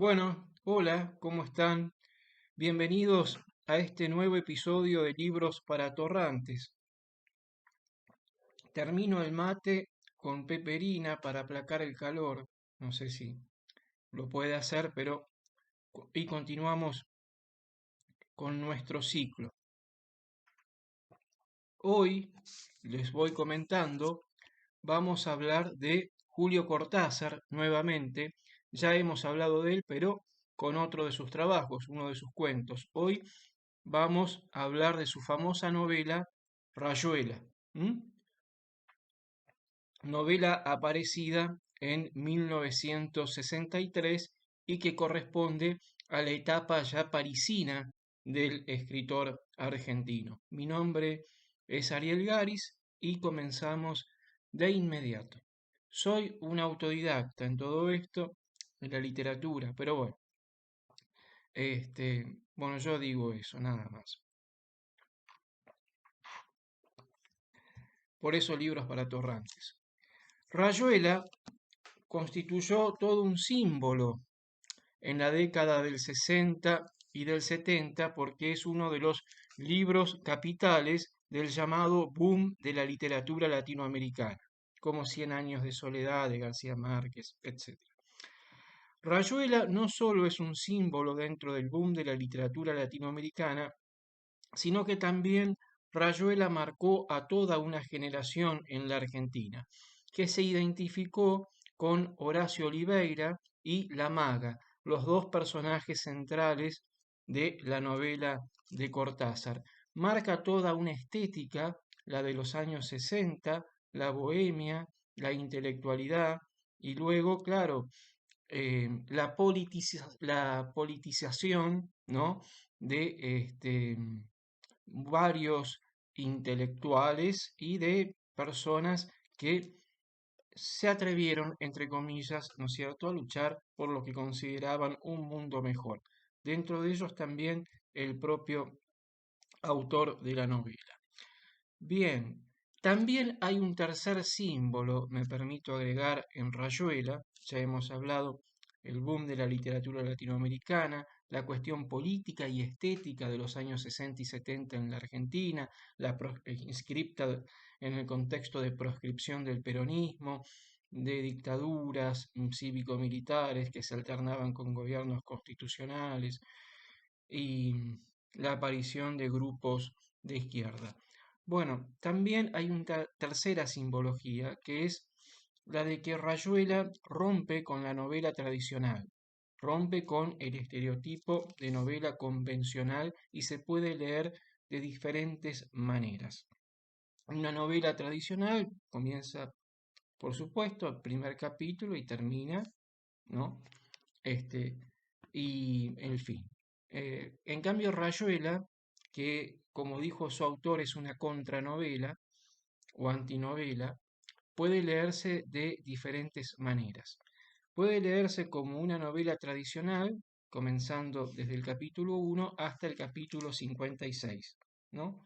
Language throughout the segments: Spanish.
Bueno, hola, ¿cómo están? Bienvenidos a este nuevo episodio de Libros para Atorrantes. Termino el mate con peperina para aplacar el calor. No sé si lo puede hacer, pero y continuamos con nuestro ciclo. Hoy les voy comentando, vamos a hablar de Julio Cortázar nuevamente. Ya hemos hablado de él, pero con otro de sus trabajos, uno de sus cuentos. Hoy vamos a hablar de su famosa novela Rayuela. ¿M? Novela aparecida en 1963 y que corresponde a la etapa ya parisina del escritor argentino. Mi nombre es Ariel Garis y comenzamos de inmediato. Soy un autodidacta en todo esto, en la literatura, pero bueno, yo digo eso, nada más. Por eso libros para torrantes. Rayuela constituyó todo un símbolo en la década del 60 y del 70 porque es uno de los libros capitales del llamado boom de la literatura latinoamericana, como Cien años de soledad de García Márquez, etc. Rayuela no solo es un símbolo dentro del boom de la literatura latinoamericana, sino que también Rayuela marcó a toda una generación en la Argentina, que se identificó con Horacio Oliveira y La Maga, los dos personajes centrales de la novela de Cortázar. Marca toda una estética, la de los años 60, la bohemia, la intelectualidad, y luego, claro, la politización, ¿no? de varios intelectuales y de personas que se atrevieron, entre comillas, ¿no es cierto?, a luchar por lo que consideraban un mundo mejor. Dentro de ellos también el propio autor de la novela. Bien, también hay un tercer símbolo, me permito agregar, en Rayuela. Ya hemos hablado el boom de la literatura latinoamericana, la cuestión política y estética de los años 60 y 70 en la Argentina, inscripta en el contexto de proscripción del peronismo, de dictaduras cívico-militares que se alternaban con gobiernos constitucionales y la aparición de grupos de izquierda. Bueno, también hay una tercera simbología que es la de que Rayuela rompe con la novela tradicional, rompe con el estereotipo de novela convencional y se puede leer de diferentes maneras. Una novela tradicional comienza, por supuesto, el primer capítulo y termina, ¿no? Este, y el fin. En cambio, Rayuela, que como dijo su autor es una contranovela o antinovela, puede leerse de diferentes maneras. Puede leerse como una novela tradicional, comenzando desde el capítulo 1 hasta el capítulo 56, ¿no?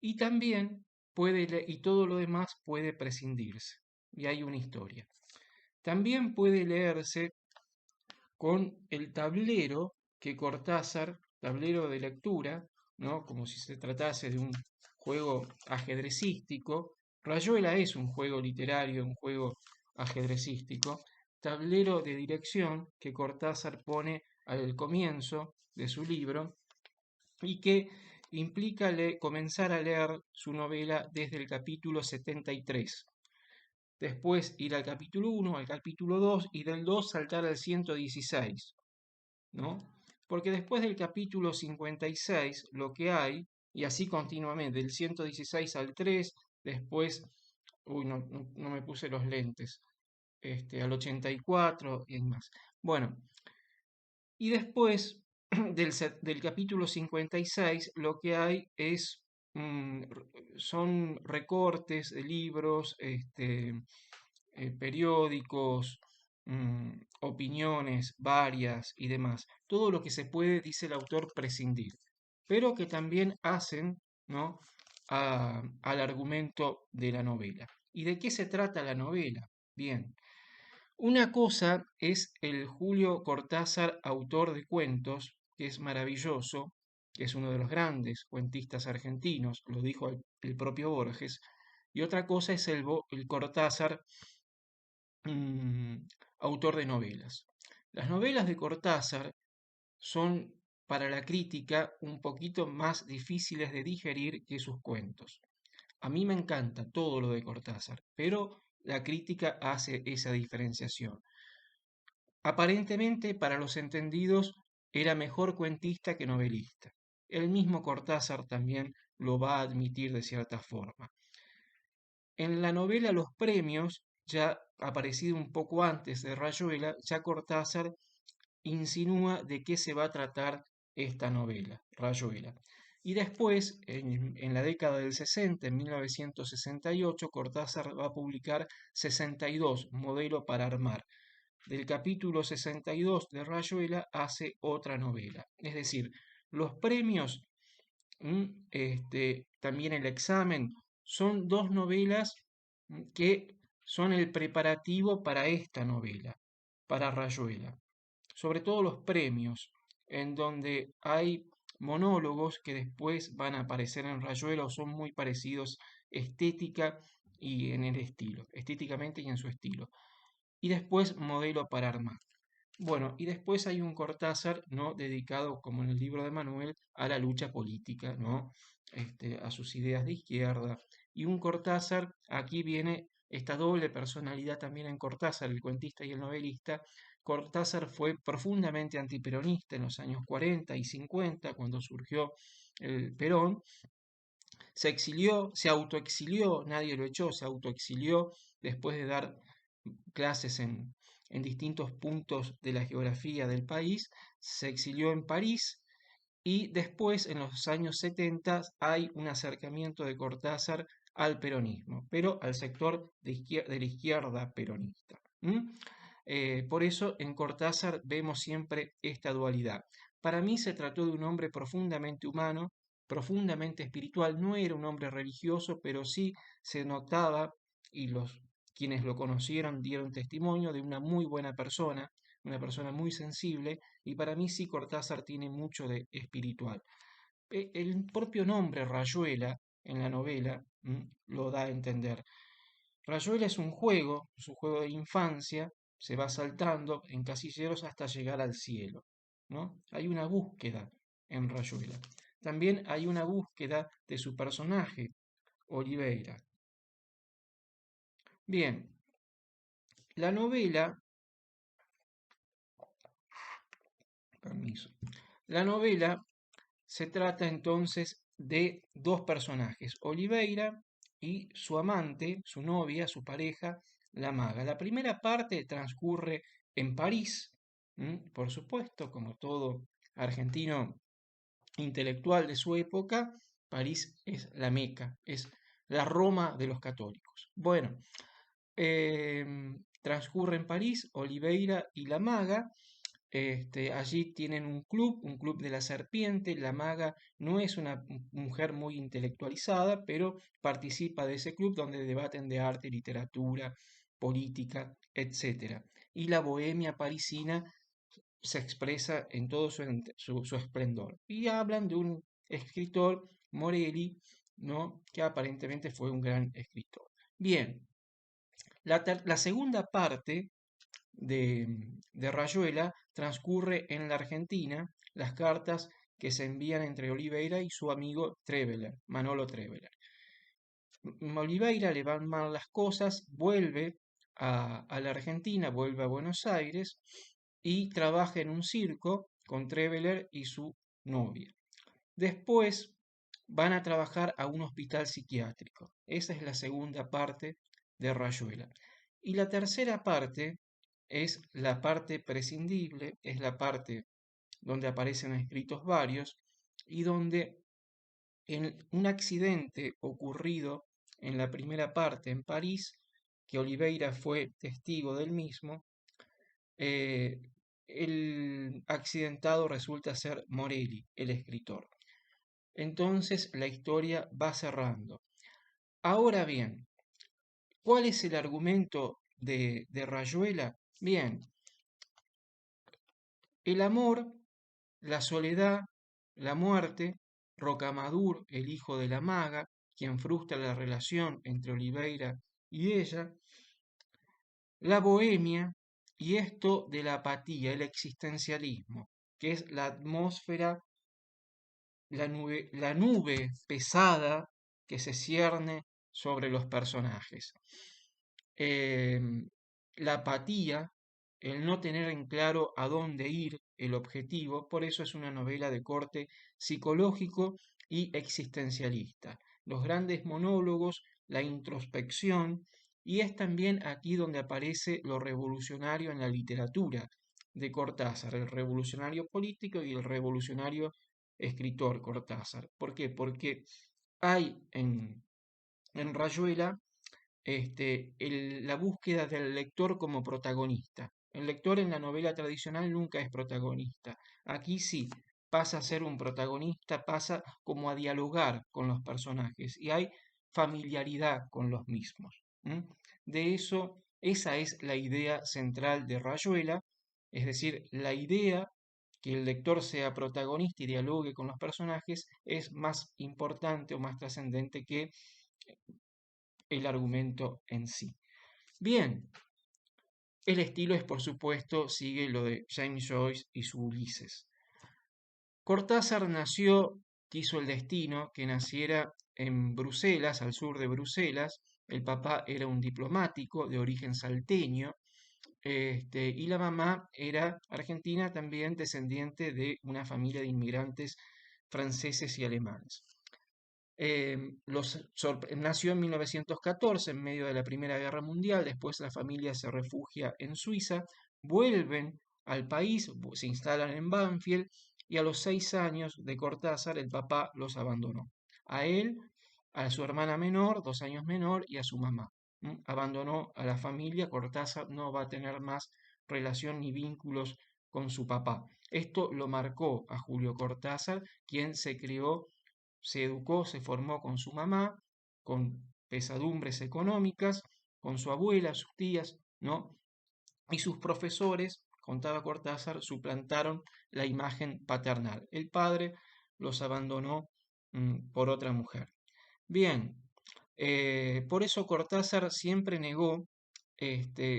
Y también y todo lo demás puede prescindirse, y hay una historia. También puede leerse con el tablero que Cortázar, tablero de lectura, ¿no? Como si se tratase de un juego ajedrecístico. Rayuela es un juego literario, un juego ajedrecístico. Tablero de dirección que Cortázar pone al comienzo de su libro y que implica comenzar a leer su novela desde el capítulo 73. Después ir al capítulo 1, al capítulo 2 y del 2 saltar al 116, ¿no? Porque después del capítulo 56 lo que hay, y así continuamente, del 116 al 3, después, no me puse los lentes, al 84 y más. Bueno, y después del capítulo 56 lo que hay son recortes de libros, periódicos, opiniones varias y demás. Todo lo que se puede, dice el autor, prescindir, pero que también hacen, ¿no?, al argumento de la novela. ¿Y de qué se trata la novela? Bien, Una cosa es el Julio Cortázar, autor de cuentos, que es maravilloso, que es uno de los grandes cuentistas argentinos, lo dijo el propio Borges, y otra cosa es el Cortázar, mm, autor de novelas. Las novelas de Cortázar son para la crítica un poquito más difíciles de digerir que sus cuentos. A mí me encanta todo lo de Cortázar, pero la crítica hace esa diferenciación. Aparentemente, para los entendidos, era mejor cuentista que novelista. El mismo Cortázar también lo va a admitir de cierta forma. En la novela Los Premios, ya aparecido un poco antes de Rayuela, ya Cortázar insinúa de qué se va a tratar esta novela, Rayuela. Y después, en la década del 60, en 1968, Cortázar va a publicar 62, Modelo para Armar. Del capítulo 62 de Rayuela hace otra novela. Es decir, los premios, también el examen, son dos novelas que son el preparativo para esta novela, para Rayuela. Sobre todo los premios, en donde hay monólogos que después van a aparecer en Rayuela o son muy parecidos estética y en el estilo, estéticamente y en su estilo. Y después Modelo para Armar. Bueno, y después hay un Cortázar, ¿no? Dedicado, como en el libro de Manuel, a la lucha política, ¿no? A sus ideas de izquierda. Y un Cortázar, aquí viene esta doble personalidad también en Cortázar, el cuentista y el novelista. Cortázar fue profundamente antiperonista en los años 40 y 50, cuando surgió el Perón. Se exilió, se autoexilió, nadie lo echó, se autoexilió después de dar clases en distintos puntos de la geografía del país, se exilió en París y después, en los años 70, hay un acercamiento de Cortázar al peronismo, pero al sector de la izquierda peronista. Por eso en Cortázar vemos siempre esta dualidad. Para mí se trató de un hombre profundamente humano, profundamente espiritual, no era un hombre religioso, pero sí se notaba, y los quienes lo conocieron dieron testimonio de una persona muy sensible, y para mí sí Cortázar tiene mucho de espiritual. El propio nombre Rayuela en la novela lo da a entender. Rayuela es un juego de infancia, se va saltando en casilleros hasta llegar al cielo, ¿no? Hay una búsqueda en Rayuela. También hay una búsqueda de su personaje, Oliveira. Bien, la novela, permiso, la novela se trata entonces de dos personajes, Oliveira y su amante, su novia, su pareja, la maga. La primera parte transcurre en París, por supuesto, como todo argentino intelectual de su época, París es la Meca, es la Roma de los católicos. Bueno, transcurre en París, Oliveira y la maga. Allí tienen un club de la serpiente. La maga no es una mujer muy intelectualizada, pero participa de ese club donde debaten de arte, literatura, política, etcétera. Y la bohemia parisina se expresa en todo su esplendor. Y hablan de un escritor, Morelli, ¿no? Que aparentemente fue un gran escritor. Bien, la segunda parte de Rayuela transcurre en la Argentina, las cartas que se envían entre Oliveira y su amigo Treveler, Manolo Treveler. Oliveira le van mal las cosas, vuelve a la Argentina, vuelve a Buenos Aires y trabaja en un circo con Treveler y su novia. Después van a trabajar a un hospital psiquiátrico. Esa es la segunda parte de Rayuela. Y la tercera parte es la parte prescindible, es la parte donde aparecen escritos varios y donde en un accidente ocurrido en la primera parte en París, que Oliveira fue testigo del mismo, eh, el accidentado resulta ser Morelli, el escritor. Entonces la historia va cerrando. Ahora bien, ¿cuál es el argumento de Rayuela? Bien, el amor, la soledad, la muerte, Rocamadour, el hijo de la maga, quien frustra la relación entre Oliveira y ella, la bohemia y esto de la apatía, el existencialismo, que es la atmósfera, la nube pesada que se cierne sobre los personajes. Em, la apatía, el no tener en claro a dónde ir, el objetivo, por eso es una novela de corte psicológico y existencialista. Los grandes monólogos, la introspección, y es también aquí donde aparece lo revolucionario en la literatura de Cortázar, el revolucionario político y el revolucionario escritor Cortázar. ¿Por qué? Porque hay en Rayuela la búsqueda del lector como protagonista. El lector en la novela tradicional nunca es protagonista. Aquí sí, pasa a ser un protagonista, pasa como a dialogar con los personajes y hay familiaridad con los mismos. ¿M? De eso, esa es la idea central de Rayuela, es decir, la idea que el lector sea protagonista y dialogue con los personajes es más importante o más trascendente que el argumento en sí. Bien, el estilo es por supuesto, sigue lo de James Joyce y su Ulises. Cortázar nació, quiso el destino, que naciera en Bruselas, al sur de Bruselas. El papá era un diplomático de origen salteño, y la mamá era argentina, también descendiente de una familia de inmigrantes franceses y alemanes. Nació en 1914, en medio de la Primera Guerra Mundial, después la familia se refugia en Suiza, vuelven al país, se instalan en Banfield y a los 6 años de Cortázar el papá los abandonó. A él, a su hermana menor, 2 años menor, y a su mamá. Abandonó a la familia, Cortázar no va a tener más relación ni vínculos con su papá. Esto lo marcó a Julio Cortázar, quien se crió, se educó, se formó con su mamá, con pesadumbres económicas, con su abuela, sus tías, ¿no? Y sus profesores, contaba Cortázar, suplantaron la imagen paternal. El padre los abandonó por otra mujer. Bien, por eso Cortázar siempre negó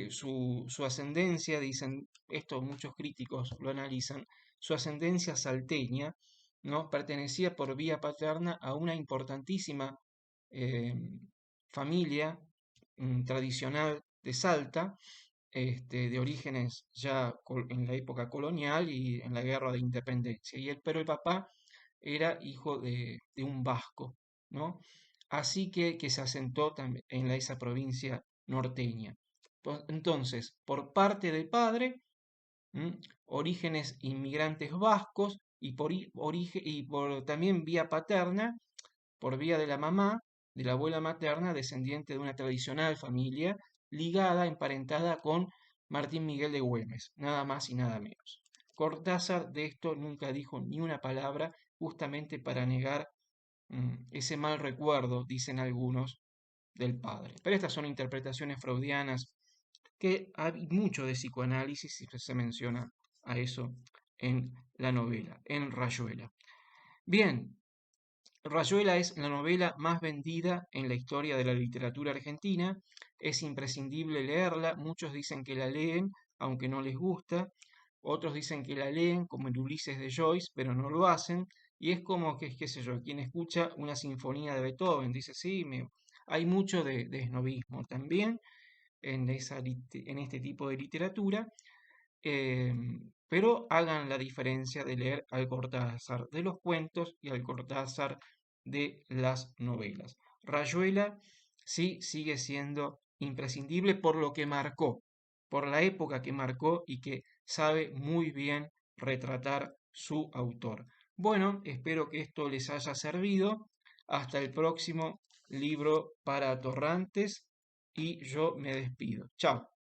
su ascendencia, dicen, esto muchos críticos lo analizan, su ascendencia salteña, ¿no? Pertenecía por vía paterna a una importantísima eh, familia tradicional de Salta, de orígenes ya en la época colonial y en la guerra de independencia. Pero el papá era hijo de un vasco, ¿no? Así que se asentó también en esa provincia norteña. Entonces, por parte del padre, orígenes inmigrantes vascos y por también vía paterna, por vía de la mamá, de la abuela materna, descendiente de una tradicional familia ligada, emparentada con Martín Miguel de Güemes, nada más y nada menos. Cortázar de esto nunca dijo ni una palabra, justamente para negar ese mal recuerdo, dicen algunos, del padre. Pero estas son interpretaciones freudianas que hay mucho de psicoanálisis y se menciona a eso en la novela, en Rayuela. Bien, Rayuela es la novela más vendida en la historia de la literatura argentina. Es imprescindible leerla. Muchos dicen que la leen, aunque no les gusta. Otros dicen que la leen, como el Ulises de Joyce, pero no lo hacen. Y es como que, qué sé yo, quien escucha una sinfonía de Beethoven, dice, sí, hay mucho de esnovismo también en este tipo de literatura. Pero hagan la diferencia de leer al Cortázar de los cuentos y al Cortázar de las novelas. Rayuela sí sigue siendo imprescindible por lo que marcó, por la época que marcó y que sabe muy bien retratar su autor. Bueno, espero que esto les haya servido. Hasta el próximo libro para atorrantes y yo me despido. Chao.